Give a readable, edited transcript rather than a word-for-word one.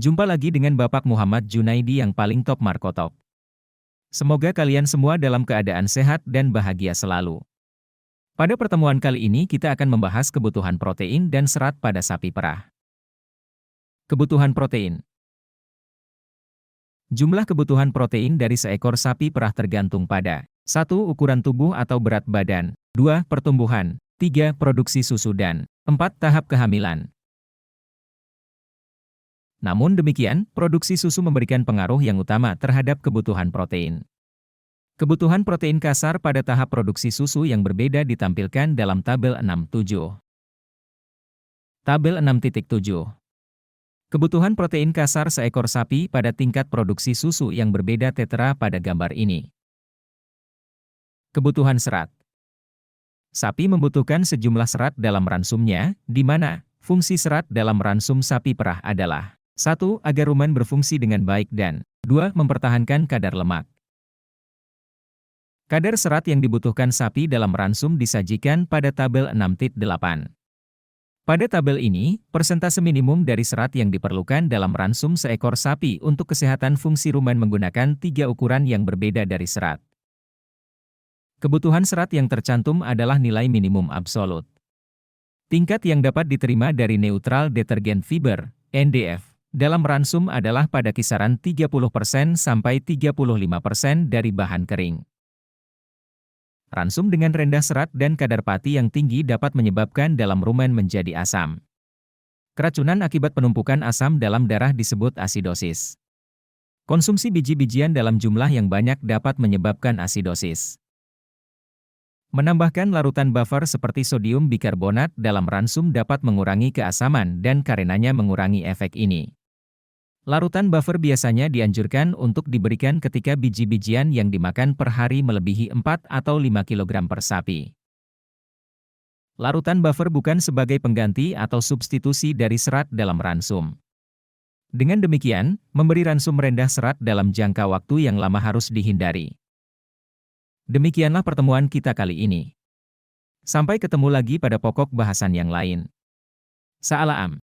Jumpa lagi dengan Bapak Muhammad Junaidi yang paling top Markotop. Semoga kalian semua dalam keadaan sehat dan bahagia selalu. Pada pertemuan kali ini kita akan membahas kebutuhan protein dan serat pada sapi perah. Kebutuhan protein. Jumlah kebutuhan protein dari seekor sapi perah tergantung pada 1. Ukuran tubuh atau berat badan, 2. Pertumbuhan, 3. Produksi susu dan 4. Tahap kehamilan. Namun demikian, produksi susu memberikan pengaruh yang utama terhadap kebutuhan protein. Kebutuhan protein kasar pada tahap produksi susu yang berbeda ditampilkan dalam tabel 6.7. Tabel 6.7. Kebutuhan protein kasar seekor sapi pada tingkat produksi susu yang berbeda tertera pada gambar ini. Kebutuhan serat. Sapi membutuhkan sejumlah serat dalam ransumnya, di mana fungsi serat dalam ransum sapi perah adalah 1. Agar rumen berfungsi dengan baik dan 2. Mempertahankan kadar lemak. Kadar serat yang dibutuhkan sapi dalam ransum disajikan pada tabel 6.8. Pada tabel ini, persentase minimum dari serat yang diperlukan dalam ransum seekor sapi untuk kesehatan fungsi rumen menggunakan 3 ukuran yang berbeda dari serat. Kebutuhan serat yang tercantum adalah nilai minimum absolut. Tingkat yang dapat diterima dari neutral detergen fiber, NDF, dalam ransum adalah pada kisaran 30% sampai 35% dari bahan kering. Ransum dengan rendah serat dan kadar pati yang tinggi dapat menyebabkan dalam rumen menjadi asam. Keracunan akibat penumpukan asam dalam darah disebut asidosis. Konsumsi biji-bijian dalam jumlah yang banyak dapat menyebabkan asidosis. Menambahkan larutan buffer seperti sodium bikarbonat dalam ransum dapat mengurangi keasaman dan karenanya mengurangi efek ini. Larutan buffer biasanya dianjurkan untuk diberikan ketika biji-bijian yang dimakan per hari melebihi 4 atau 5 kg per sapi. Larutan buffer bukan sebagai pengganti atau substitusi dari serat dalam ransum. Dengan demikian, memberi ransum rendah serat dalam jangka waktu yang lama harus dihindari. Demikianlah pertemuan kita kali ini. Sampai ketemu lagi pada pokok bahasan yang lain. Sa'alaam.